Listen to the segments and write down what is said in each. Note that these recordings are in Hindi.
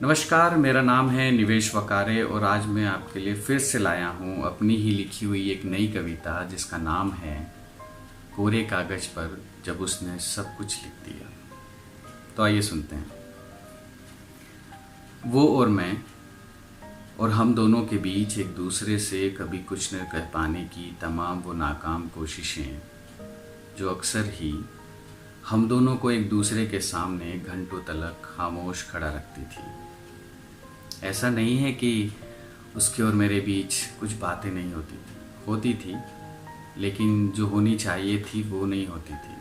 नमस्कार, मेरा नाम है निवेश वकारे और आज मैं आपके लिए फिर से लाया हूँ अपनी ही लिखी हुई एक नई कविता जिसका नाम है कोरे कागज पर जब उसने सब कुछ लिख दिया। तो आइए सुनते हैं। वो और मैं और हम दोनों के बीच एक दूसरे से कभी कुछ न कह पाने की तमाम वो नाकाम कोशिशें जो अक्सर ही हम दोनों को एक दूसरे के सामने घंटों तलक खामोश खड़ा रखती थी। ऐसा नहीं है कि उसके और मेरे बीच कुछ बातें नहीं होती थी, लेकिन जो होनी चाहिए थी वो नहीं होती थी।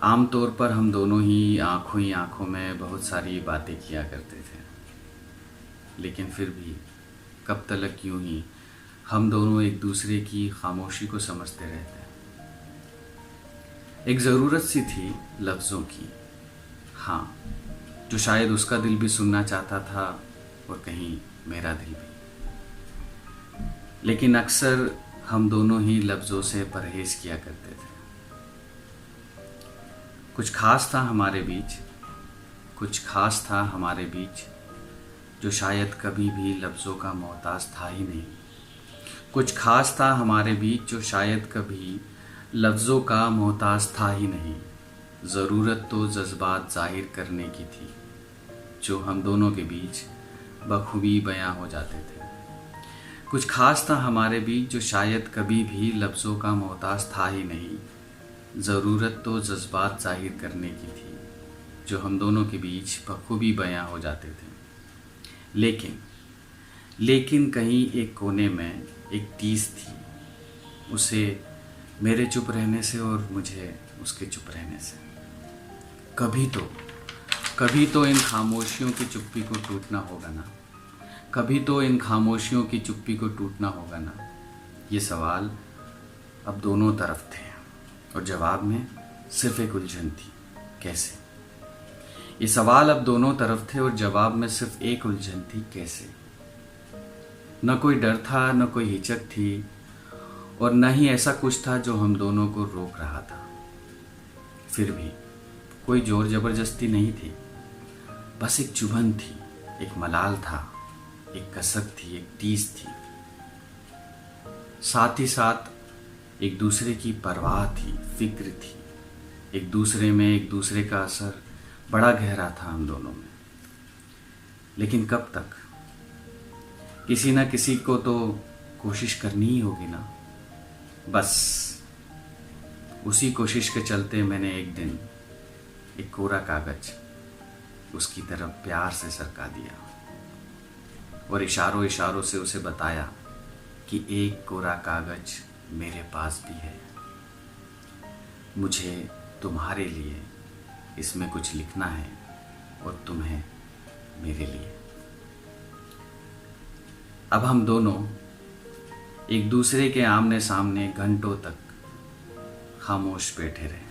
आमतौर पर हम दोनों ही आंखों में बहुत सारी बातें किया करते थे, लेकिन फिर भी कब तलक यूं ही हम दोनों एक दूसरे की खामोशी को समझते रहते। एक ज़रूरत सी थी लफ्ज़ों की, हाँ, जो शायद उसका दिल भी सुनना चाहता था और कहीं मेरा दिल भी। लेकिन अक्सर हम दोनों ही लफ्ज़ों से परहेज़ किया करते थे। कुछ खास था हमारे बीच जो शायद कभी भी लफ्ज़ों का मोहताज था ही नहीं। कुछ खास था हमारे बीच जो शायद कभी लफ्ज़ों का मोहताज था ही नहीं। ज़रूरत तो जज्बात ज़ाहिर करने की थी जो हम दोनों के बीच बखूबी बयां हो जाते थे। कुछ खास था हमारे बीच जो शायद कभी भी लफ्ज़ों का मोहताज था ही नहीं। ज़रूरत तो जज्बात ज़ाहिर करने की थी जो हम दोनों के बीच बखूबी बयां हो जाते थे। लेकिन कहीं एक कोने में एक टीस थी, उसे मेरे चुप रहने से और मुझे उसके चुप रहने से। कभी तो इन खामोशियों की चुप्पी को टूटना होगा ना। कभी तो इन खामोशियों की चुप्पी को टूटना होगा ना। ये सवाल अब दोनों तरफ थे और जवाब में सिर्फ एक उलझन थी, कैसे। ये सवाल अब दोनों तरफ थे और जवाब में सिर्फ एक उलझन थी, कैसे। न कोई डर था, न कोई हिचक थी और न ही ऐसा कुछ था जो हम दोनों को रोक रहा था। फिर भी कोई जोर जबरदस्ती नहीं थी, बस एक चुभन थी, एक मलाल था, एक कसक थी, एक टीस थी। साथ ही साथ एक दूसरे की परवाह थी, फिक्र थी। एक दूसरे में एक दूसरे का असर बड़ा गहरा था हम दोनों में। लेकिन कब तक? किसी ना किसी को तो कोशिश करनी ही होगी ना। बस उसी कोशिश के चलते मैंने एक दिन एक कोरा कागज उसकी तरफ प्यार से सरका दिया और इशारों से उसे बताया कि एक कोरा कागज मेरे पास भी है। मुझे तुम्हारे लिए इसमें कुछ लिखना है और तुम्हें मेरे लिए। अब हम दोनों एक दूसरे के आमने सामने घंटों तक खामोश बैठे रहे।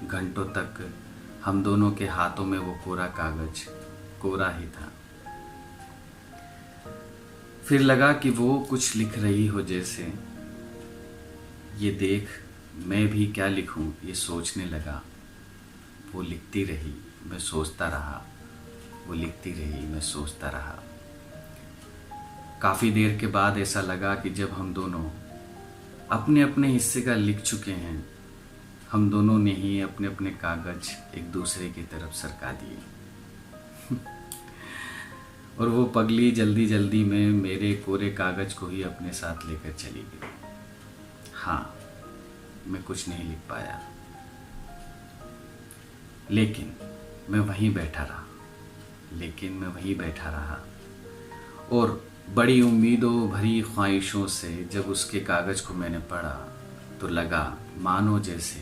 घंटों तक हम दोनों के हाथों में वो कोरा कागज कोरा ही था। फिर लगा कि वो कुछ लिख रही हो जैसे। ये देख मैं भी क्या लिखूं ये सोचने लगा। वो लिखती रही, मैं सोचता रहा। वो लिखती रही, मैं सोचता रहा। काफ़ी देर के बाद ऐसा लगा कि जब हम दोनों अपने अपने हिस्से का लिख चुके हैं, हम दोनों ने ही अपने अपने कागज एक दूसरे की तरफ सरका दिए। और वो पगली जल्दी जल्दी में मेरे कोरे कागज को ही अपने साथ लेकर चली गई। हाँ, मैं कुछ नहीं लिख पाया, लेकिन मैं वहीं बैठा रहा और बड़ी उम्मीदों भरी ख्वाहिशों से जब उसके कागज को मैंने पढ़ा तो लगा मानो जैसे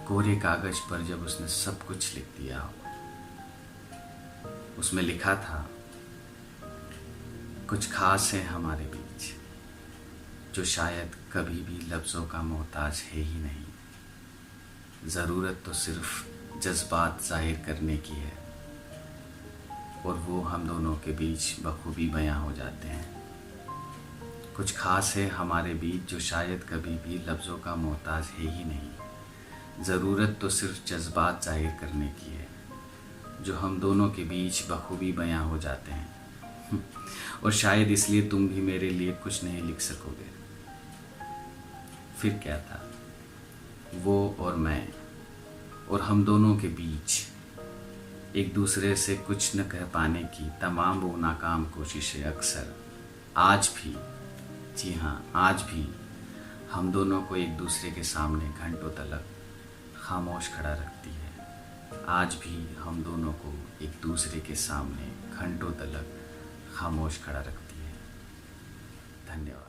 कोरे कागज पर जब उसने सब कुछ लिख दिया हो। उसमें लिखा था, कुछ खास है हमारे बीच जो शायद कभी भी लफ्ज़ों का मोहताज है ही नहीं। ज़रूरत तो सिर्फ जज्बात ज़ाहिर करने की है और वो हम दोनों के बीच बखूबी बयां हो जाते हैं। कुछ खास है हमारे बीच जो शायद कभी भी लफ्ज़ों का मोहताज है ही नहीं। ज़रूरत तो सिर्फ जज्बात ज़ाहिर करने की है जो हम दोनों के बीच बखूबी बयां हो जाते हैं। और शायद इसलिए तुम भी मेरे लिए कुछ नहीं लिख सकोगे। फिर क्या था, वो और मैं और हम दोनों के बीच एक दूसरे से कुछ न कह पाने की तमाम वो नाकाम कोशिशें अक्सर आज भी, जी हाँ आज भी, हम दोनों को एक दूसरे के सामने घंटों तलक खामोश खड़ा रखती है। आज भी हम दोनों को एक दूसरे के सामने घंटों तलक खामोश खड़ा रखती है। धन्यवाद।